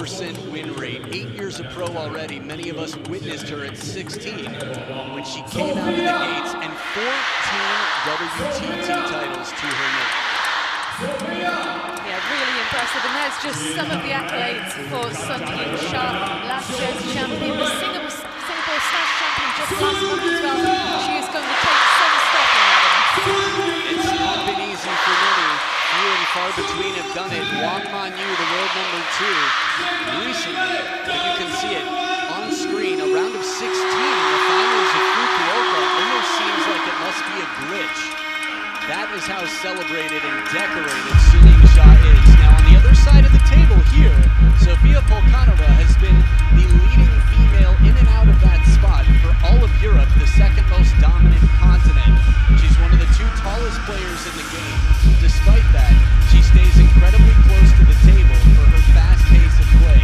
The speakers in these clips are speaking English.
40% win rate, 8 years of pro already. Many of us witnessed her at 16 when she came out of the gates, and 14 WTT titles to her name. Yeah, really impressive. And there's just some of the accolades for Sun Ying Shah, last Jersey champion, the Singapore Smash champion just last month as well. She is going to take some stopping, Adam. It's not been easy for many. Few and far between have done it. Wang Manyu, the world number 2, recently, and you can see it on screen, a round of 16 in the finals of Fukuoka. Almost seems like it must be a glitch. That is how celebrated and decorated Sun Ying Shah is. Now on the other side of the table here, Sofia Polkanova has been the leading female in and out of that spot for all of Europe, the second most dominant continent. She's one of the 2 tallest players in the game. Despite that, she stays incredibly close to the table for her fast pace of play.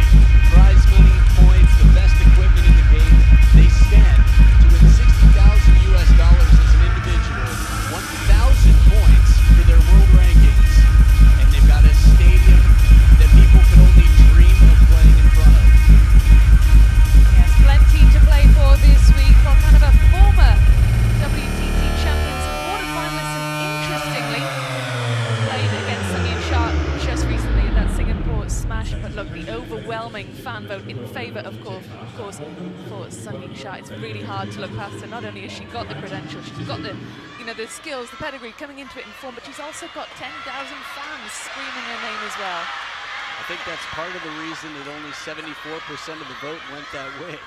Prize money, points, the best equipment in the game. They stand to win $60,000 as an individual, 1,000 points for their world rankings, and they've got a stadium that people could only dream of playing in front of. Yes, plenty to play for this week. For kind of a former WTT champions and quarterfinalists, and interestingly, played against Sun Ying Shah just recently at that Singapore Smash. But look, the overwhelming fan vote in favour, of course, for Sun Ying Shah. It's really hard to look past her. Not only has she got the credentials, she's got the, the skills, the pedigree coming into it in form, but she's also got 10,000 fans screaming her name as well. I think that's part of the reason that only 74% of the vote went that way.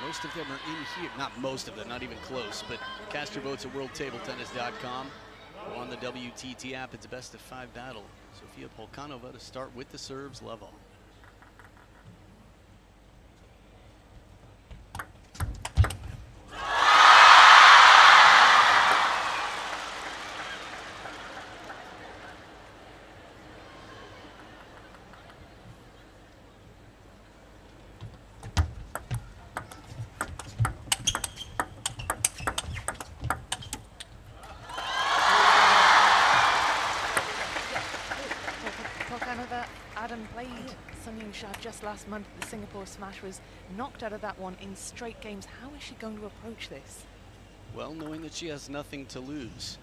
Most of them are in here. Not most of them, not even close, but cast your votes at worldtabletennis.com or on the WTT app. It's a best of 5 battle. Sofia Polkanova to start with the serves, love all. Adam played Sun Ying Shah just last month at the Singapore Smash, was knocked out of that one in straight games. How is she going to approach this? Well, knowing that she has nothing to lose.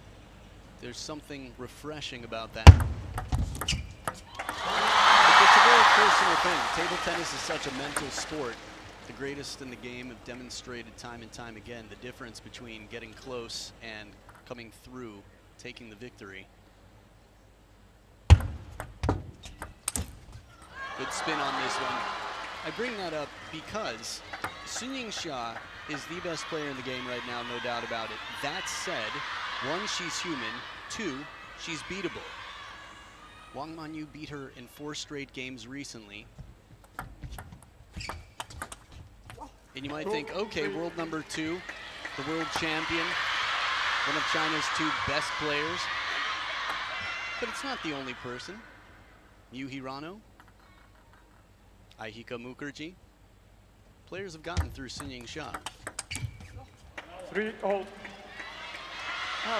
There's something refreshing about that. But it's a very personal thing. Table tennis is such a mental sport. The greatest in the game have demonstrated time and time again the difference between getting close and coming through, taking the victory. Good spin on this one. I bring that up because Sun Ying Shah is the best player in the game right now, no doubt about it. That said, 1, she's human. 2, she's beatable. Wang Manyu beat her in 4 straight games recently. And you might think, okay, world number 2, the world champion, one of China's 2 best players. But it's not the only person. Yu Hirano, Aihika Mukherjee. Players have gotten through Sun Ying Shah. 3-0. Oh,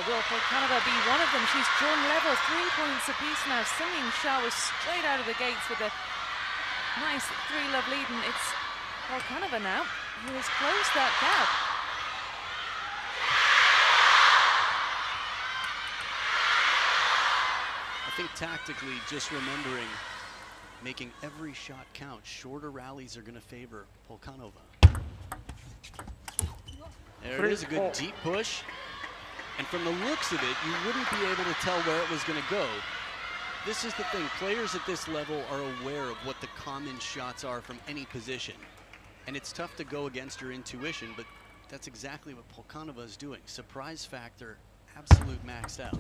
will Polkanova be one of them? She's drawn level, 3 points apiece now. Sun Ying Shah was straight out of the gates with a nice 3-love lead, and it's Polkanova now who has closed that gap. I think tactically, just remembering making every shot count. Shorter rallies are going to favor Polkanova. There it is, a good deep push. And from the looks of it, you wouldn't be able to tell where it was going to go. This is the thing. Players at this level are aware of what the common shots are from any position. And it's tough to go against your intuition, but that's exactly what Polkanova is doing. Surprise factor, absolute maxed out.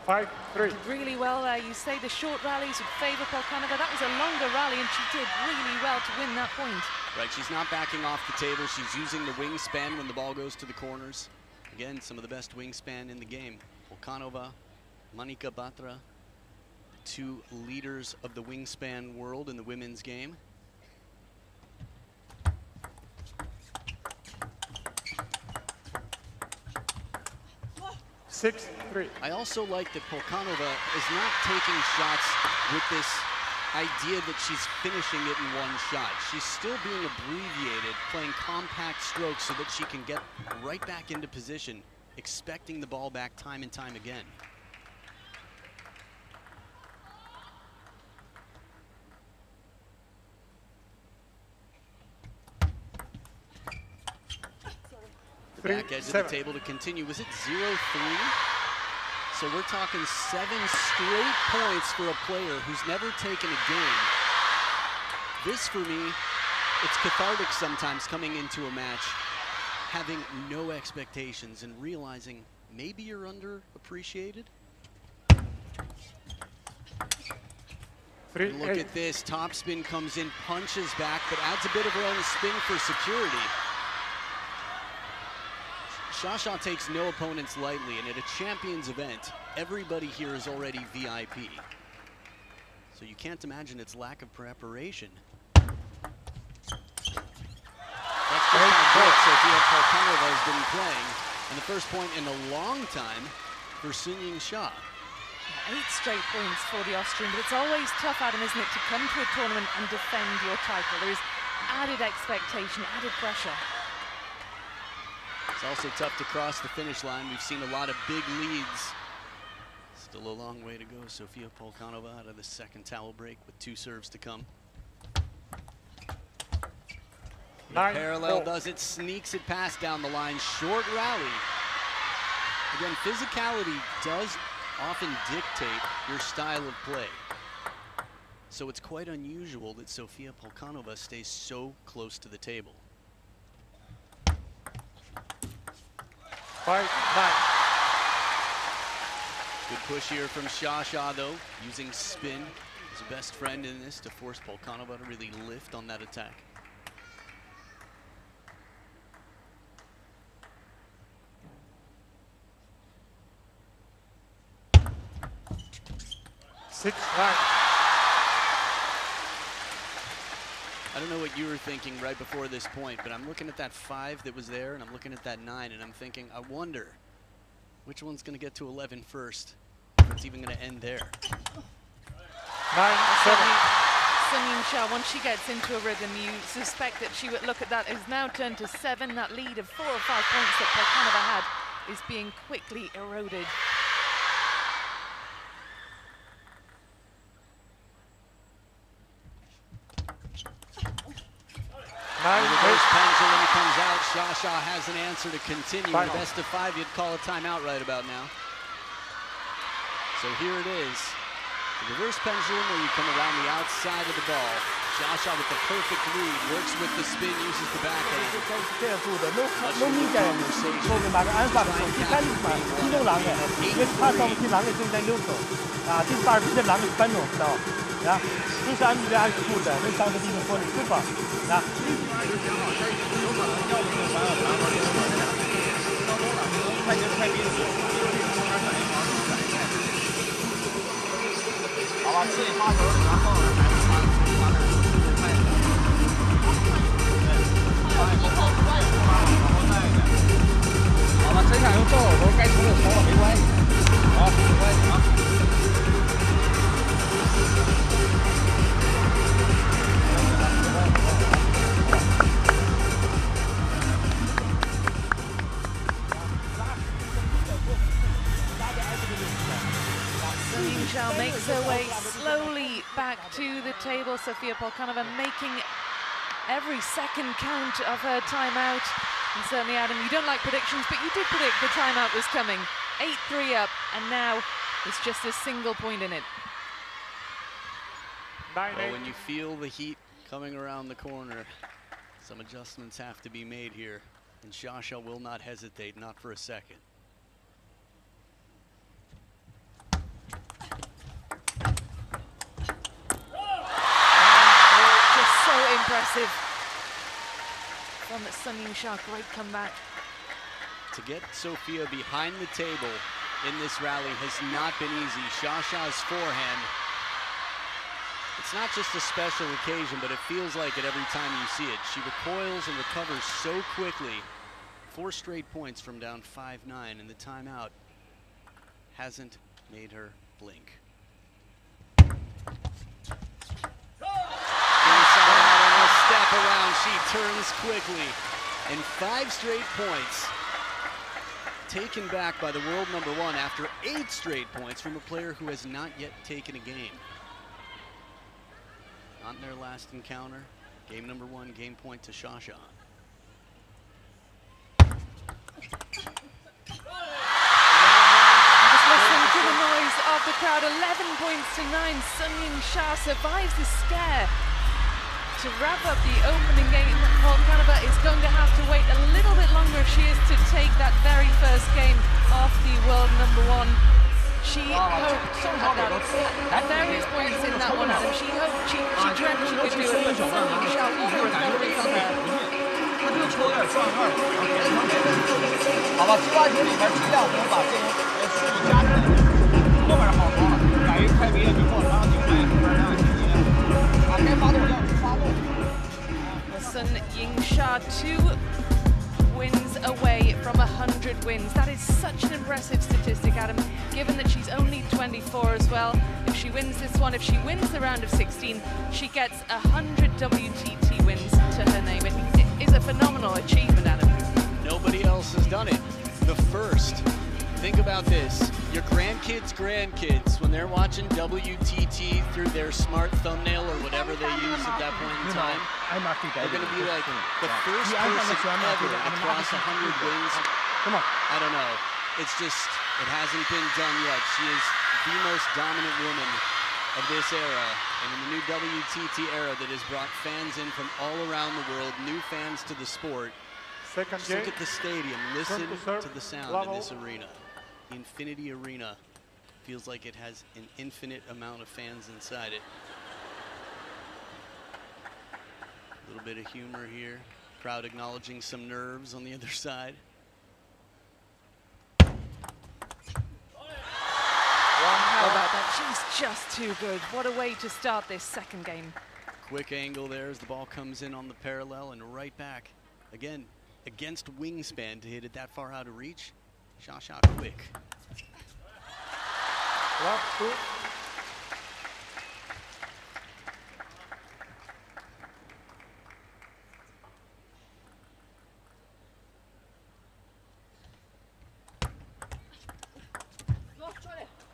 5-3. Really well there. You say the short rallies would favor Polkanova. That was a longer rally, and she did really well to win that point. Right, she's not backing off the table. She's using the wingspan when the ball goes to the corners. Again, some of the best wingspan in the game. Polkanova, Manika Batra, the 2 leaders of the wingspan world in the women's game. 6-3. I also like that Polkanova is not taking shots with this idea that she's finishing it in one shot. She's still being abbreviated, playing compact strokes so that she can get right back into position, expecting the ball back time and time again. The back edge of the table to continue. Was it 0-3? So we're talking 7 straight points for a player who's never taken a game. This, for me, it's cathartic sometimes coming into a match, having no expectations and realizing maybe you're underappreciated. Look at this, topspin comes in, punches back, but adds a bit of her own spin for security. Shasha takes no opponents lightly, and at a champions event, everybody here is already VIP. So you can't imagine its lack of preparation. That's just how good Sofia Polkanova has been playing, and the first point in a long time for Sun-Ying Xia. 8 straight points for the Austrian, but it's always tough, Adam, isn't it, to come to a tournament and defend your title. There is added expectation, added pressure. It's also tough to cross the finish line. We've seen a lot of big leads. Still a long way to go. Sofia Polkanova out of the second towel break with 2 serves to come. Parallel does it, sneaks it past down the line. Short rally. Again, physicality does often dictate your style of play. So it's quite unusual that Sofia Polkanova stays so close to the table. 5-9. Good push here from Xia though, using spin as a best friend in this to force Polkanova to really lift on that attack. I don't know what you were thinking right before this point, but I'm looking at that 5 that was there, and I'm looking at that 9, and I'm thinking, I wonder which one's going to get to 11 first. If it's even going to end there. 9-7. Sun-Ying Xia, once she gets into a rhythm, you suspect that she would look at that. It's now turned to 7. That lead of 4 or 5 points that Polkanova had is being quickly eroded. The reverse pendulum comes out. Xia has an answer to continue. In the best of 5, you'd call a timeout right about now. So here it is. The reverse pendulum where you come around the outside of the ball. Xia with the perfect read, works with the spin, uses the backhand. 这样做的，农民在后面那个按法是一般嘛，激动狼的，因为他上去狼的正在溜走，啊，第二批的狼的搬动，知道吧？啊，就是按这按负的，那当时地方说的是吧？啊。好吧，自己发球，然后把那个拍一下。好吧，真想用右耳朵该抽就抽了，没关系。好，没关系啊。Sun-Ying Xia makes her way slowly back to the table. Sofia Polkanova making every second count of her timeout. And certainly, Adam, you don't like predictions, but you did predict the timeout was coming. 8-3 up, and now it's just a single point in it. Well, when you feel the heat coming around the corner, some adjustments have to be made here. And Xia will not hesitate, not for a second. Just so impressive from Sun-Ying Xia. Great comeback. To get Sofia behind the table in this rally has not been easy. Xia's forehand, it's not just a special occasion, but it feels like it every time you see it. She recoils and recovers so quickly. 4 straight points from down 5-9 in the timeout. hasn't made her blink. Inside out on a step around, she turns quickly. And 5 straight points taken back by the world #1 after 8 straight points from a player who has not yet taken a game. Not in their last encounter. Game #1, game point to Shasha. Just listen to the noise of the crowd. 11 points to 9. Sun Ying-sha survives the scare to wrap up the opening game. Polkanova is going to have to wait a little bit longer if she is to take that very first game off the world #1. She hoped at various points in that one, Adam, she hoped, she dreamt she could do it, but Sun Ying-sha almost got it from her. 他这个球有点转二，好吧，击发球里边尽量我们把这种数据加上来，后边好多了，改一快别就过了，然后就该发动要发动。Sun Ying-sha 2 wins away from 100 wins. That is such an impressive statistic, Adam, given that she's only 24 as well. If she wins this one, if she wins the round of 16, she gets 100 WTT wins to her name. It is a phenomenal achievement, Adam. Nobody else has done it. The first. Think about this. Your grandkids' grandkids, when they're watching WTT through their smart thumbnail or whatever they use at that point in time, they're going to be like, the first person ever across 100 wins. I don't know. It's just, it hasn't been done yet. She is the most dominant woman of this era, and in the new WTT era that has brought fans in from all around the world, new fans to the sport. Just look at the stadium, listen to the sound in this arena. The Infinity Arena feels like it has an infinite amount of fans inside it. A little bit of humor here. Crowd acknowledging some nerves on the other side. How about that? She's just too good. What a way to start this second game. Quick angle there as the ball comes in on the parallel and right back. Again, against wingspan to hit it that far out of reach. Shasha quick. Left 2.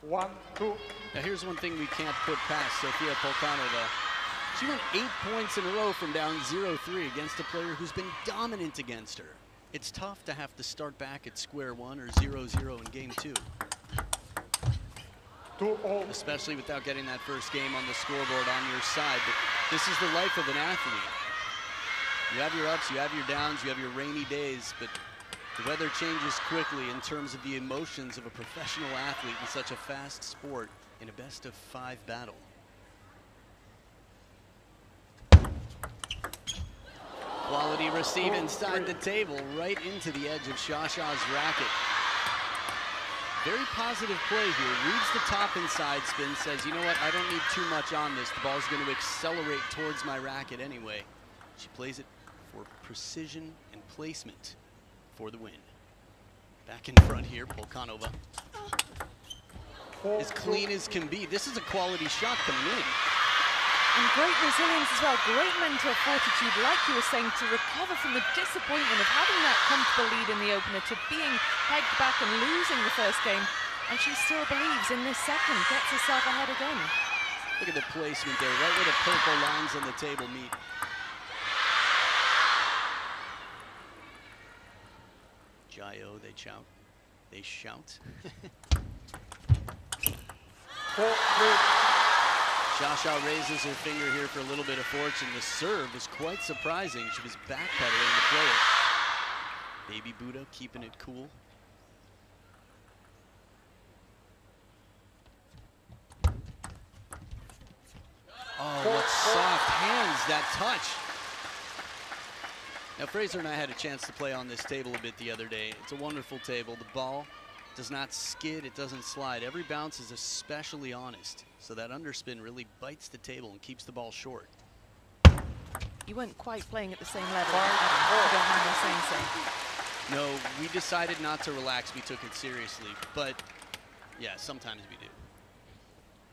One, 2. Now here's one thing we can't put past Sofia Polkanova. She won 8 points in a row from down 0-3 against a player who's been dominant against her. It's tough to have to start back at square one or 0-0 in game 2. 2-0. Especially without getting that first game on the scoreboard on your side. But this is the life of an athlete. You have your ups, you have your downs, you have your rainy days, but the weather changes quickly in terms of the emotions of a professional athlete in such a fast sport in a best-of-5 battle. Quality receive inside the table, right into the edge of Shasha's racket. Very positive play here. Reads the top inside spin, says, you know what, I don't need too much on this. The ball's going to accelerate towards my racket anyway. She plays it for precision and placement for the win. Back in front here, Polkanova. As clean as can be. This is a quality shot coming in. And great resilience as well, great mental fortitude, like you were saying, to recover from the disappointment of having that comfortable lead in the opener to being pegged back and losing the first game. And she still believes in this second, gets herself ahead again. Look at the placement there, right where the purple lines on the table meet. Jayo, they shout. They shout. 4-3. Shasha raises her finger here for a little bit of fortune. The serve was quite surprising. She was backpedaling to play it. Baby Buddha keeping it cool. Oh, what soft hands, that touch. Now, Fraser and I had a chance to play on this table a bit the other day. It's a wonderful table. The ball does not skid, it doesn't slide. Every bounce is especially honest. So that underspin really bites the table and keeps the ball short. You weren't quite playing at the same level. I don't mind me saying so. No, we decided not to relax. We took it seriously. But Yeah, sometimes we do.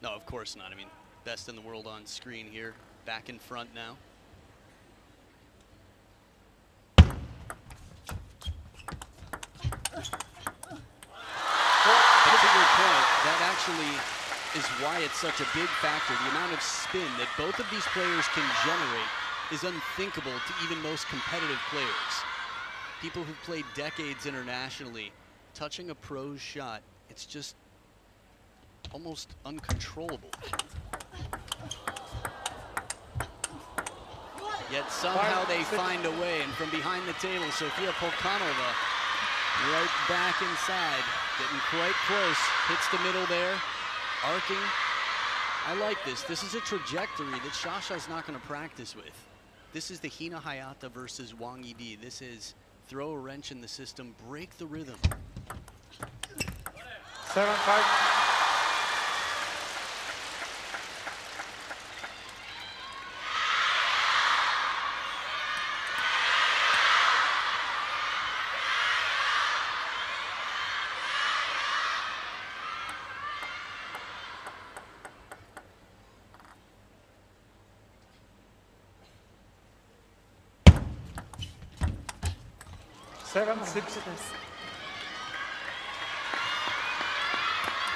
No, of course not. I mean, best in the world on screen here, back in front now. But to your point, that actually is why it's such a big factor. The amount of spin that both of these players can generate is unthinkable to even most competitive players. People who've played decades internationally, touching a pro's shot, it's just almost uncontrollable. Yet somehow they find a way, and from behind the table, Sofia Polkanova right back inside, getting quite close, hits the middle there, arcing. I like this. This is a trajectory that Sasha's not going to practice with. This is the Hina Hayata versus Wang Yidi. This is throw a wrench in the system, break the rhythm. 7-5.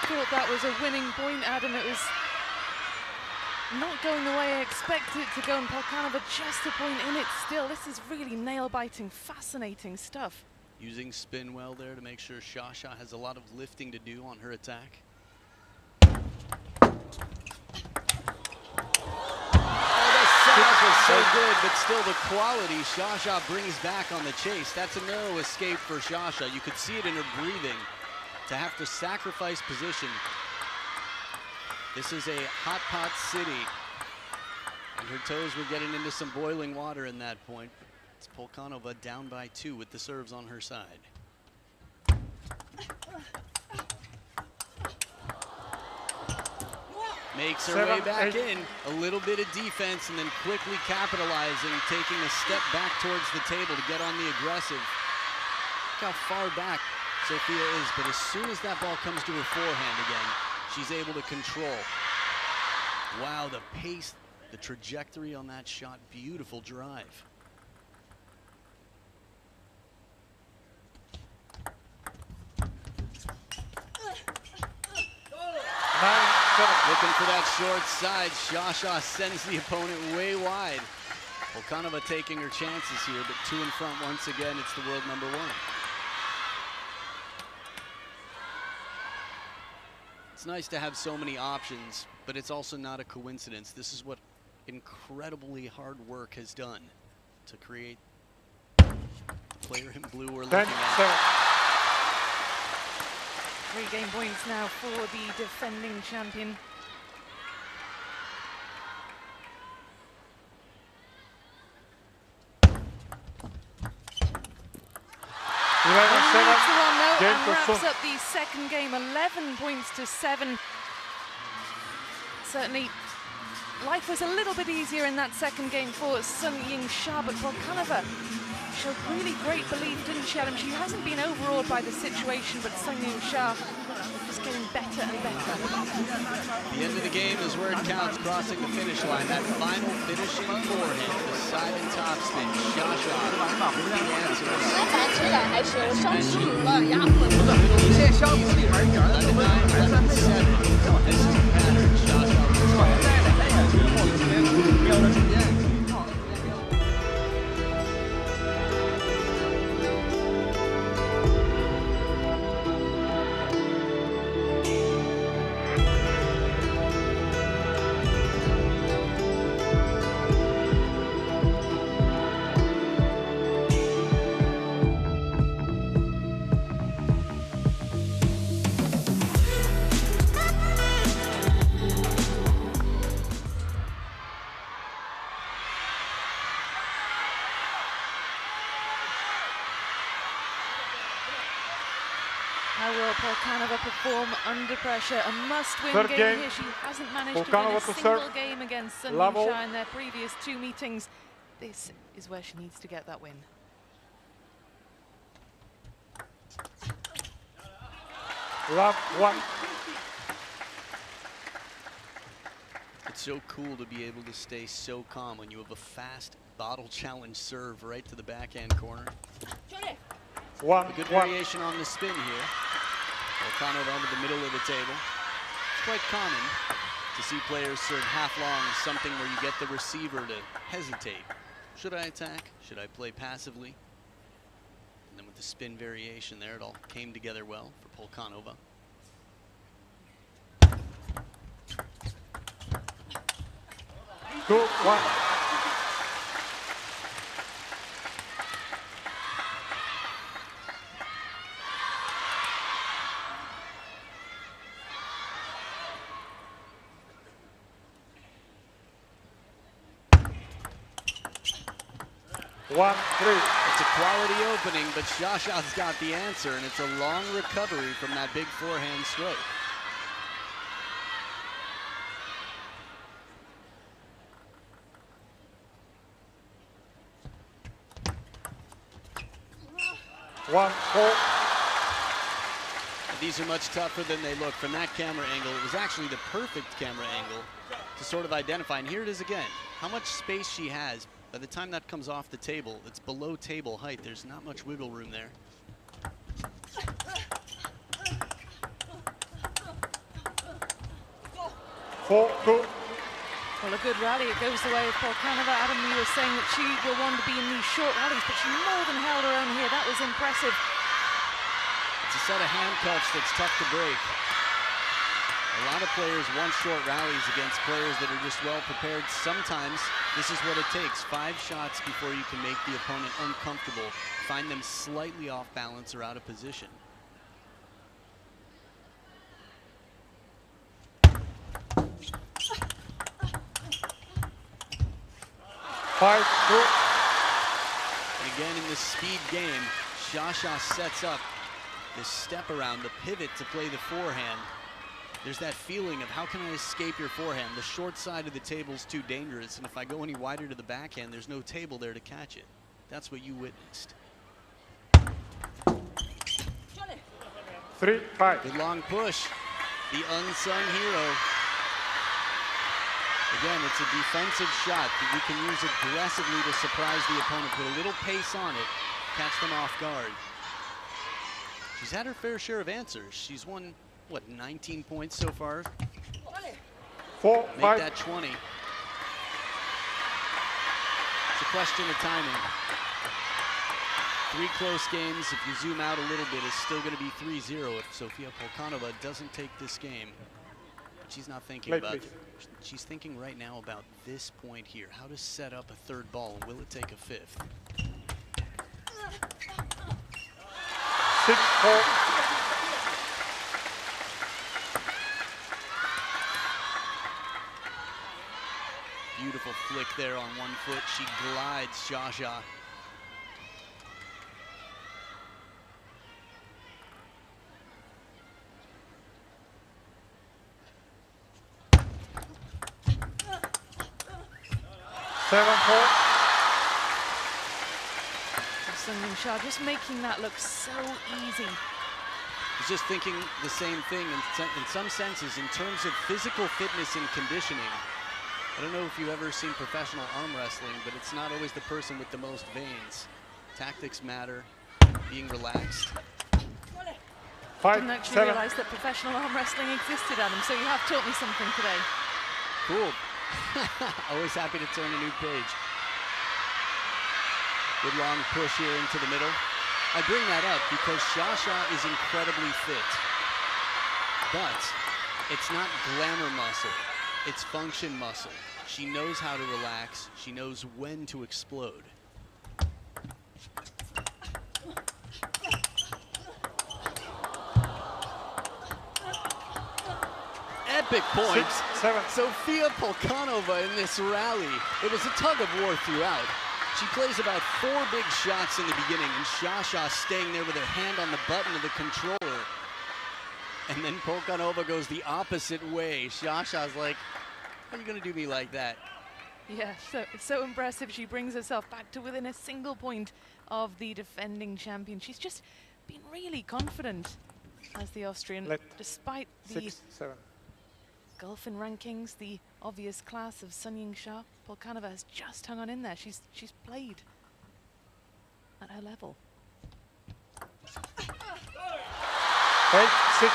Thought that was a winning point, Adam. It was not going the way I expected it to go, and Polkanova just a point in it still. This is really nail-biting, fascinating stuff. Using spin well there to make sure Sasha has a lot of lifting to do on her attack. Was so good, but still the quality Sasha brings back on the chase. That's a narrow escape for Sasha. You could see it in her breathing to have to sacrifice position. This is a hot pot city, and her toes were getting into some boiling water in that point. It's Polkanova down by 2 with the serves on her side. Makes her way back in, a little bit of defense, and then quickly capitalizing, taking a step back towards the table to get on the aggressive. Look how far back Sofia is, but as soon as that ball comes to her forehand again, she's able to control. Wow, the pace, the trajectory on that shot, beautiful drive. Looking for that short side. Sasha sends the opponent way wide. Polkanova taking her chances here, but 2 in front once again. It's the world number 1. It's nice to have so many options, but it's also not a coincidence. This is what incredibly hard work has done to create the player in blue we're looking at. 3 game points now for the defending champion. And wraps up the second game, 11 points to 7. Certainly, life was a little bit easier in that second game for Sun Ying-sha, but Polkanova showed really great belief, didn't she, Adam? She hasn't been overawed by the situation, but Sun Ying-sha just getting better and better. The end of the game is where it counts, crossing the finish line. That final finishing forehand, the side and top spin. Sasha with the answers. 11-9, 11-7. This is the pattern. Sasha How will Polkanova perform under pressure? A must-win Third game game. here. She hasn't managed Polkanova to win a to single serve. game against Sun Level. Ying-sha in their previous 2 meetings. This is where she needs to get that win. Love 1. so cool to be able to stay so calm when you have a fast bottle challenge serve right to the backhand corner. One, A good one. variation on the spin here. Volkanova over the middle of the table. It's quite common to see players serve half long, something where you get the receiver to hesitate. Should I attack? Should I play passively? And then with the spin variation there, it all came together well for Volkanova. 2-1. One, three. It's a quality opening, but Shasha's got the answer, and it's a long recovery from that big forehand stroke. One, four. These are much tougher than they look. From that camera angle, it was actually the perfect camera angle to sort of identify. And here it is again. How much space she has. By the time that comes off the table, it's below table height. There's not much wiggle room there. 4-2. Well, a good rally. It goes the way of Volkanova. Adam, you were saying that she will want to be in these short rallies, but she more than held her own here. That was impressive. It's a set of handcuffs that's tough to break. A lot of players want short rallies against players that are just well prepared. Sometimes this is what it takes. 5 shots before you can make the opponent uncomfortable, find them slightly off balance or out of position. Five, two. And again, in this speed game, Shasha sets up this step around, the pivot to play the forehand. There's that feeling of how can I escape your forehand? The short side of the table's too dangerous, and if I go any wider to the backhand, there's no table there to catch it. That's what you witnessed. 3-5. Good long push. The unsung hero. Again, it's a defensive shot that you can use aggressively to surprise the opponent. Put a little pace on it, catch them off guard. She's had her fair share of answers. She's won, what, 19 points so far? 4-5. Make that 20. It's a question of timing. 3 close games, if you zoom out a little bit, is still going to be 3-0 if Sofia Volkanova doesn't take this game. She's not thinking Late, about please. She's thinking right now about this point here, how to set up a 3rd ball, and will it take a 5th? 6-4. Beautiful flick there on one foot. She glides Shasha. Sungmin Shah just making that look so easy. I was just thinking the same thing in some senses in terms of physical fitness and conditioning. I don't know if you've ever seen professional arm wrestling, but it's not always the person with the most veins. Tactics matter, being relaxed. Didn't actually realize that professional arm wrestling existed, Adam, so you have taught me something today. Cool. Always happy to turn a new page. Good long push here into the middle. I bring that up because Shasha is incredibly fit. But it's not glamour muscle. It's function muscle. She knows how to relax. She knows when to explode. Epic points. 6-7. Sofia Volkanova in this rally. It was a tug of war throughout. She plays about 4 big shots in the beginning, and Shasha staying there with her hand on the button of the controller. And then Volkanova goes the opposite way. Shasha's like, how are you going to do me like that? Yeah, so impressive. She brings herself back to within a single point of the defending champion. She's just been really confident as the Austrian, Let despite the 6-7. golf in rankings, the obvious class of Sun Ying-sha. Polkanova has just hung on in there. She's played at her level. 8-6.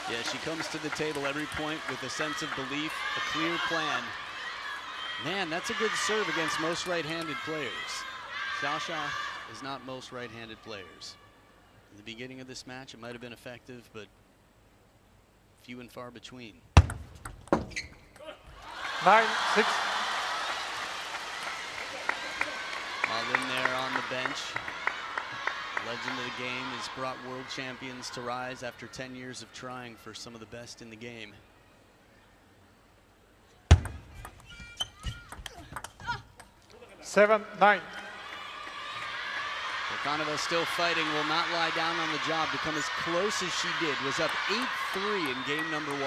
Yeah, she comes to the table every point with a sense of belief, a clear plan. Man, that's a good serve against most right-handed players. Sha is not most right-handed players. In the beginning of this match, it might have been effective, but few and far between. 9-6. All in there on the bench. Legend of the game has brought world champions to rise after 10 years of trying for some of the best in the game. Seven, 9. Polkanova still fighting, will not lie down on the job to come as close as she did. Was up 8-3 in game number 1.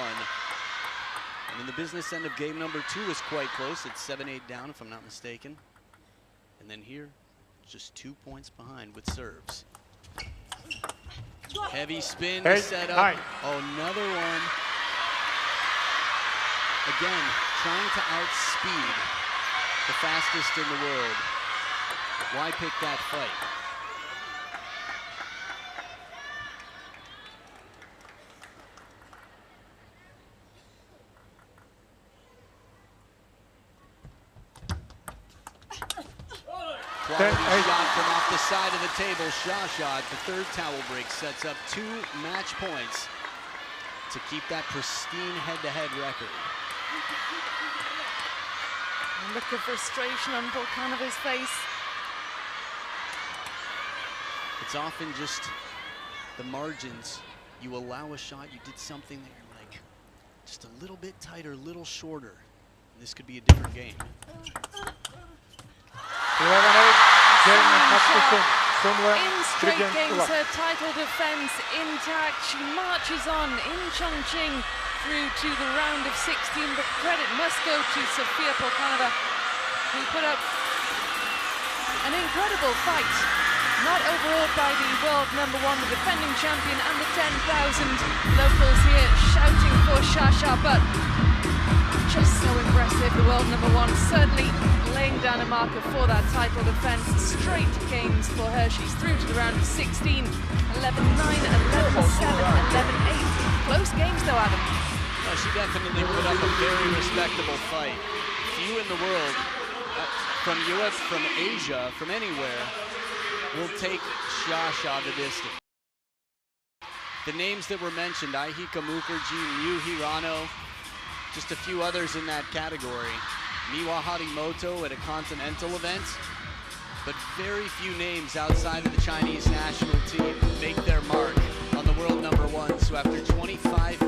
And in the business end of game number 2 was quite close. It's 7-8 down, if I'm not mistaken. And then here, just 2 points behind with serves. Heavy spin to set up. 9. Oh, another one. Again, trying to outspeed the fastest in the world. Why pick that fight? Quality shot from off the side of the table. Sha at the third towel break sets up 2 match points to keep that pristine head-to-head record. A look of frustration on Polkanova's face. It's often just the margins. You allow a shot, you did something that you're like, just a little bit tighter, a little shorter. And this could be a different game. 11-8. In straight games, her title defense intact. She marches on in Chongqing through to the round of 16, but credit must go to Sofia Polkanova, who put up an incredible fight. Not overawed by the world number 1, the defending champion, and the 10,000 locals here shouting for Sha, but just so impressive. The world number 1 certainly laying down a marker for that title defense. Straight games for her. She's through to the round of 16. 11-9, 11-7, 11-8. Close games though, Adam. Well, she definitely put up a very respectable fight. Few in the world, from Europe, from Asia, from anywhere, will take Sha the distance. The names that were mentioned, Aihika Mukherjee, Miu Hirano, just a few others in that category. Miwa Harimoto at a continental event, but very few names outside of the Chinese national team make their mark on the world number 1. So after 25